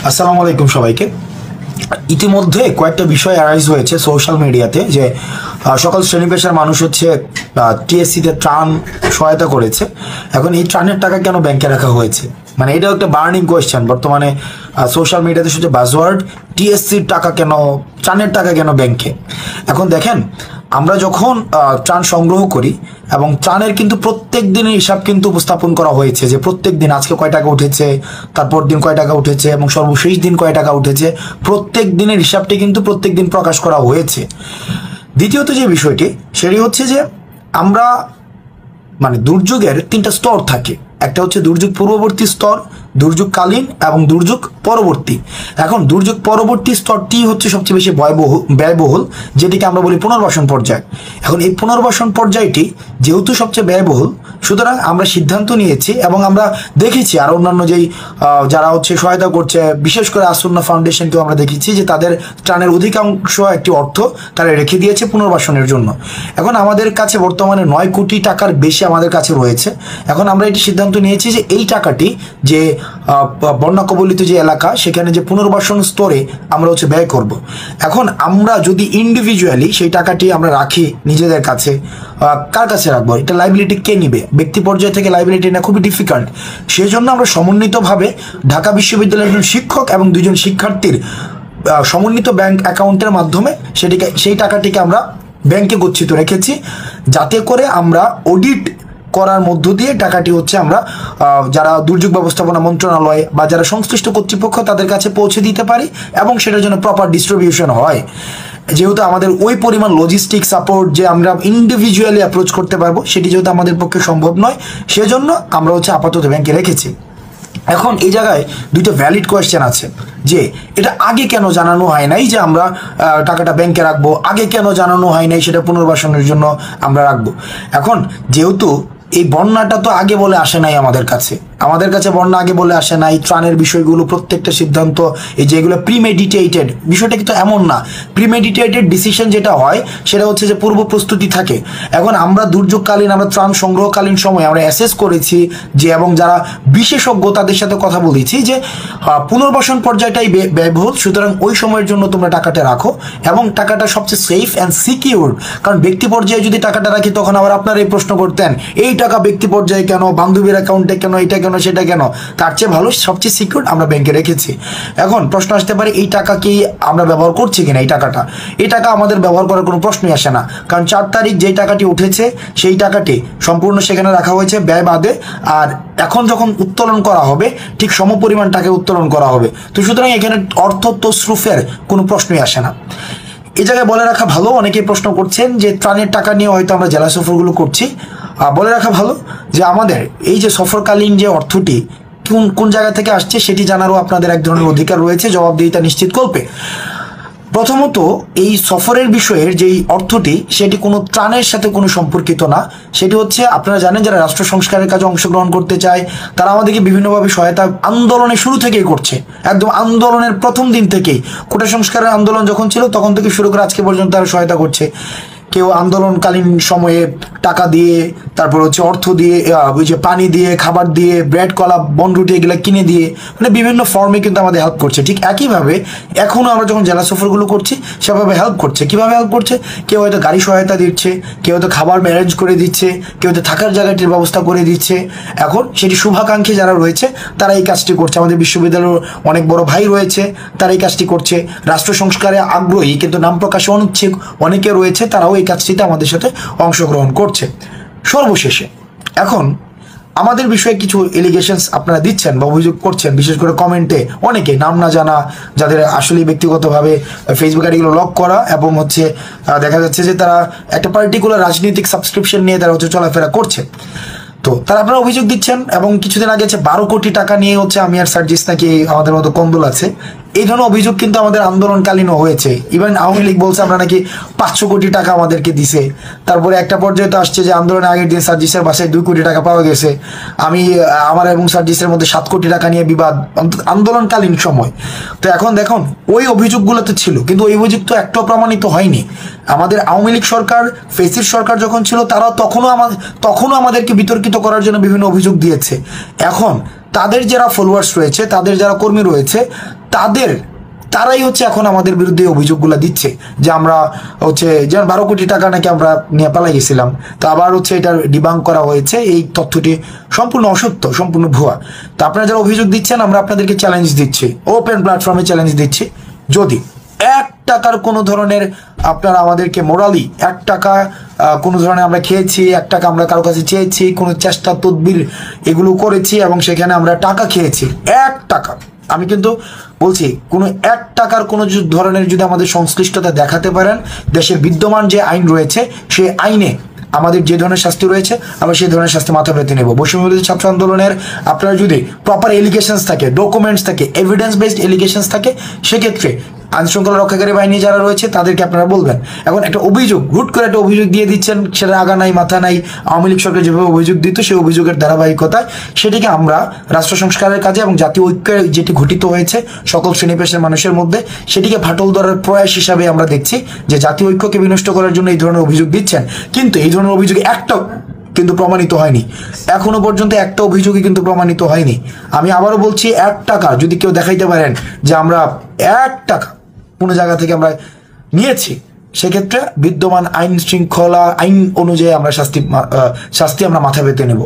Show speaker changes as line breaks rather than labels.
আসসালামু আলাইকুম সবাইকে। ইতিমধ্যে কয়েকটা বিষয় অ্যারাইজ হয়েছে সোশ্যাল মিডিয়াতে যে সকল শ্রেণী পেশার মানুষ হচ্ছে টিএসসিতে ত্রাণ সহায়তা করেছে। এখন এই ত্রাণের টাকা কেন ব্যাংকে রাখা হয়েছে, মানে এটাও একটা বার্নিং কোয়েশ্চেন বর্তমানে সোশ্যাল মিডিয়াতে শুধু বাজওয়ার্ড। টিএসসির টাকা কেন, ত্রাণের টাকা কেন ব্যাংকে? এখন দেখেন, আমরা যখন ত্রাণ সংগ্রহ করি এবং ত্রাণের কিন্তু প্রত্যেক দিনের হিসাব কিন্তু উপস্থাপন করা হয়েছে যে প্রত্যেক দিন আজকে কয় টাকা উঠেছে, তারপর দিন কয় টাকা উঠেছে এবং সর্বশেষ দিন কয় টাকা উঠেছে, প্রত্যেক দিনের হিসাবটি কিন্তু প্রত্যেক দিন প্রকাশ করা হয়েছে। দ্বিতীয়ত যে বিষয়টি সেটি হচ্ছে যে আমরা মানে দুর্যোগের তিনটা স্তর থাকে। একটা হচ্ছে দুর্যোগ পূর্ববর্তী স্তর, দুর্যোগকালীন এবং দুর্যোগ পরবর্তী। এখন দুর্যোগ পরবর্তী স্তরটি হচ্ছে সবচেয়ে বেশি ব্যয়বহুল, যেটিকে আমরা বলি পুনর্বাসন পর্যায়। এখন এই পুনর্বাসন পর্যায়টি যেহেতু সবচেয়ে ব্যয়বহুল, সুতরাং আমরা সিদ্ধান্ত নিয়েছি এবং আমরা দেখেছি আর অন্যান্য যেই যারা হচ্ছে সহায়তা করছে, বিশেষ করে আসুন্না ফাউন্ডেশনকেও আমরা দেখেছি যে তাদের ত্রাণের অধিকাংশ একটি অর্থ তারা রেখে দিয়েছে পুনর্বাসনের জন্য। এখন আমাদের কাছে বর্তমানে 9 কোটি টাকার বেশি আমাদের কাছে রয়েছে। এখন আমরা এটি সিদ্ধান্ত নিয়েছি যে এই টাকাটি যে বন্যা কবলিত যে এলাকা সেখানে যে পুনর্বাসন স্তরে আমরা হচ্ছে ব্যয় করব। এখন আমরা যদি ইন্ডিভিজুয়ালি সেই টাকাটি আমরা রাখি নিজেদের কাছে, কার কাছে রাখবো? এটা লাইবিলিটি কে নিবে? ব্যক্তি পর্যায় থেকে লাইবিলিটি নেওয়া খুবই ডিফিকাল্ট। সেই জন্য আমরা সমন্বিতভাবে ঢাকা বিশ্ববিদ্যালয়ের একজন শিক্ষক এবং 2 জন শিক্ষার্থীর সমন্বিত ব্যাংক অ্যাকাউন্টের মাধ্যমে সেই টাকাটিকে আমরা ব্যাংকে গচ্ছিত রেখেছি, যাতে করে আমরা অডিট করার মধ্য দিয়ে টাকাটি হচ্ছে আমরা যারা দুর্যোগ ব্যবস্থাপনা মন্ত্রণালয় বা যারা সংশ্লিষ্ট কর্তৃপক্ষ তাদের কাছে পৌঁছে দিতে পারি এবং সেটার জন্য প্রপার ডিস্ট্রিবিউশন হয়। যেহেতু আমাদের ওই পরিমাণ লজিস্টিক সাপোর্ট যে আমরা ইন্ডিভিজুয়ালি অ্যাপ্রোচ করতে পারবো সেটি যেহেতু আমাদের পক্ষে সম্ভব নয়, সেজন্য আমরা হচ্ছে আপাতত ব্যাংকে রেখেছি। এখন এই জায়গায় 2টা ভ্যালিড কোয়েশ্চেন আছে যে এটা আগে কেন জানানো হয় নাই যে আমরা টাকাটা ব্যাংকে রাখবো, আগে কেন জানানো হয় নাই সেটা পুনর্বাসনের জন্য আমরা রাখবো। এখন যেহেতু এই বন্যাটা তো আগে বলে আসে নাই আমাদের কাছে বন্যা আগে বলে আসে নাই, ত্রাণের বিষয়গুলো প্রত্যেকটা সিদ্ধান্ত এই যেগুলো প্রিমেডিটেটেড, বিষয়টা কিন্তু এমন না। প্রিমেডিটেটেড ডিসিশন যেটা হয় সেটা হচ্ছে যে পূর্ব প্রস্তুতি থাকে। এখন আমরা দুর্যোগকালীন, আমরা ত্রাণ সংগ্রহকালীন সময় আমরা অ্যাসেস করেছি যে এবং যারা বিশেষজ্ঞ তাদের সাথে কথা বলেছি যে পুনর্বাসন পর্যায়টাই ব্যয়বহুল, সুতরাং ওই সময়ের জন্য তোমরা টাকাটা রাখো এবং টাকাটা সবচেয়ে সেফ অ্যান্ড সিকিউর। কারণ ব্যক্তি পর্যায়ে যদি টাকাটা রাখি তখন আবার আপনারা এই প্রশ্ন করতেন এই টাকা ব্যক্তি পর্যায়ে কেন, বান্ধবীর অ্যাকাউন্টে কেন, এটা কেন সেটা কেন? তার চেয়ে ভালো সবচেয়ে সিকিউর আমরা ব্যাংকে রেখেছি। এখন প্রশ্ন আসতে পারে এই টাকা কি আমরা ব্যবহার করছি কিনা? এই টাকা আমাদের ব্যবহার করার কোনো প্রশ্নই আসে না, কারণ 4 তারিখ যেই টাকাটি উঠেছে সেই টাকাটি সম্পূর্ণ সেখানে রাখা হয়েছে ব্যয় বাদে। আর এখন যখন উত্তোলন করা হবে ঠিক সমপরিমাণ টাকা উত্তোলন করা হবে, তো সুতরাং এখানে অর্থ তসরুফের কোনো প্রশ্নই আসে না। এই জায়গায় বলে রাখা ভালো, অনেকেই প্রশ্ন করছেন যে ত্রাণের টাকা নিয়ে হয়তো আমরা জেলা সফরগুলো করছি। বলে রাখা ভালো যে আমাদের এই যে সফরকালীন যে অর্থটি কোন জায়গা থেকে আসছে সেটি জানারও আপনাদের এক ধরনের অধিকার রয়েছে, জবাবদিহিতা নিশ্চিত করবে। প্রথমত এই সফরের বিষয়ের যেই অর্থটি সেটি কোনো ত্রাণের সাথে কোনো সম্পর্কিত না। সেটি হচ্ছে আপনারা জানেন যারা রাষ্ট্র সংস্কারের কাজে অংশগ্রহণ করতে চায় তারা আমাদেরকে বিভিন্নভাবে সহায়তা আন্দোলনের শুরু থেকেই করছে, একদম আন্দোলনের প্রথম দিন থেকেই। কোটা সংস্কারের আন্দোলন যখন ছিল তখন থেকে শুরু করে আজকে পর্যন্ত তারা সহায়তা করছে। কেউ আন্দোলনকালীন সময়ে টাকা দিয়ে, তারপর হচ্ছে অর্থ দিয়ে, ওই যে পানি দিয়ে, খাবার দিয়ে, ব্রেড কলা বনরুটি এগুলো কিনে দিয়ে, মানে বিভিন্ন ফর্মে কিন্তু আমাদের হেল্প করছে। ঠিক একইভাবে এখনও আমরা যখন জেলা সফরগুলো করছি সেভাবে হেল্প করছে। কিভাবে হেল্প করছে? কেউ হয়তো গাড়ি সহায়তা দিচ্ছে, কেউ হয়তো খাবার অ্যারেঞ্জ করে দিচ্ছে, কেউ হয়তো থাকার জায়গাটির ব্যবস্থা করে দিচ্ছে। এখন সেটি শুভাকাঙ্ক্ষী যারা রয়েছে তারা এই কাজটি করছে। আমাদের বিশ্ববিদ্যালয়ের অনেক বড় ভাই রয়েছে, তারা এই কাজটি করছে। রাষ্ট্র সংস্কারে আগ্রহী কিন্তু নাম প্রকাশে অনিচ্ছুক অনেকে রয়েছে, তারাও এই কাজটিতে আমাদের সাথে অংশগ্রহণ করছে। সর্বশেষে এখন আমাদের বিষয়ে কিছু এলিগেশনস আপনারা দিচ্ছেন বা অভিযোগ করছেন, বিশেষ করে কমেন্টে অনেকে নাম না জানা, যাদের আসলে ব্যক্তিগতভাবে ফেসবুক আইডিগুলো লক করা এবং হচ্ছে দেখা যাচ্ছে যে তারা একটা পার্টিকুলার রাজনৈতিক সাবস্ক্রিপশন নিয়ে তারা হচ্ছে চলাফেরা করছে। তো তারা আপনারা অভিযোগ দিচ্ছেন এবং কিছুদিন আগে 12 কোটি টাকা নিয়ে হচ্ছে আমি আর সার্জিস নাকি আমাদের মতো কন্দল আছে, এই ধরনের অভিযোগ কিন্তু আমাদের আন্দোলনকালীনও হয়েছে। ইভেন আওয়ামী লীগ বলছে আমরা নাকি 500 কোটি টাকা আমাদেরকে দিছে। তারপরে একটা পর্যায়ে তো আসছে যে আন্দোলনের আগের দিন সার্জিসের বাসায় 2 কোটি টাকা পাওয়া গেছে। আমার এবং সার্জিসের মধ্যে 7 কোটি টাকা নিয়ে বিবাদ আন্দোলনকালীন সময়। তো এখন দেখুন ওই অভিযোগগুলো তো ছিল, কিন্তু ওই অভিযোগ তো একটাও প্রমাণিত হয়নি। আমাদের আওয়ামী লীগ সরকার, ফেসির সরকার যখন ছিল তারা তখনও আমাদেরকে বিতর্কিত করার জন্য বিভিন্ন অভিযোগ দিয়েছে। এখন তাদের যারা ফলোয়ার্স রয়েছে, তাদের যারা কর্মী রয়েছে, তারাই হচ্ছে এখন আমাদের বিরুদ্ধে অভিযোগগুলো দিচ্ছে যে আমরা হচ্ছে যেমন 12 কোটি টাকা নাকি আমরা নিয়ে পালাই গেছিলাম। তো আবার হচ্ছে এটা ডিবাঙ্ক করা হয়েছে, এই তথ্যটি সম্পূর্ণ অসত্য, সম্পূর্ণ ভুয়া। তো আপনারা যারা অভিযোগ দিচ্ছেন, আমরা আপনাদেরকে চ্যালেঞ্জ দিচ্ছি, ওপেন প্ল্যাটফর্মে চ্যালেঞ্জ দিচ্ছি, যদি 1 টাকার কোনো ধরনের আপনারা আমাদেরকে মোরালি 1 টাকা কোনো ধরনের আমরা খেয়েছি, 1 টাকা আমরা কারো কাছে চেয়েছি, কোনো চেষ্টা তদবির এগুলো করেছি এবং সেখানে আমরা টাকা খেয়েছি, 1 টাকা, আমি কিন্তু বলছি কোনো 1 টাকার কোনো ধরনের যদি আমাদের সংশ্লিষ্টতা দেখাতে পারেন, দেশের বিদ্যমান যে আইন রয়েছে সেই আইনে আমাদের যে ধরনের শাস্তি রয়েছে আমরা সেই ধরনের শাস্তি মাথা পেতে নেব। বৈষম্যবিরোধী ছাত্র আন্দোলনের আপনার যদি প্রপার এলিগেশনস থাকে, ডকুমেন্টস থাকে, এভিডেন্স বেসড এলিগেশনস থাকে, সেক্ষেত্রে আইনশৃঙ্খলা রক্ষাকারী বাহিনী যারা রয়েছে তাদেরকে আপনারা বলবেন। এখন একটা অভিযোগ, হুট করে একটা অভিযোগ দিয়ে দিচ্ছেন, সেটা আগা নাই মাথা নাই। আওয়ামী লীগ সরকার যেভাবে অভিযোগ দিত, সেই অভিযোগের ধারাবাহিকতায় সেটিকে আমরা রাষ্ট্র সংস্কারের কাজে এবং জাতীয় ঐক্যের যেটি ঘটিত হয়েছে সকল শ্রেণী পেশার মানুষের মধ্যে, সেটিকে ফাটল ধরার প্রয়াস হিসাবে আমরা দেখছি যে জাতীয় ঐক্যকে বিনষ্ট করার জন্য এই ধরনের অভিযোগ দিচ্ছেন। কিন্তু এই ধরনের অভিযোগ একটাও কিন্তু প্রমাণিত হয়নি, এখনো পর্যন্ত একটা অভিযোগই কিন্তু প্রমাণিত হয়নি। আমি আবারও বলছি, 1 টাকা যদি কেউ দেখাইতে পারেন যে আমরা 1 টাকা কোনো জায়গা থেকে আমরা নিয়েছি, সেক্ষেত্রে বিদ্যমান আইন শৃঙ্খলা আইন অনুযায়ী আমরা শাস্তি আমরা মাথা পেতে নেব।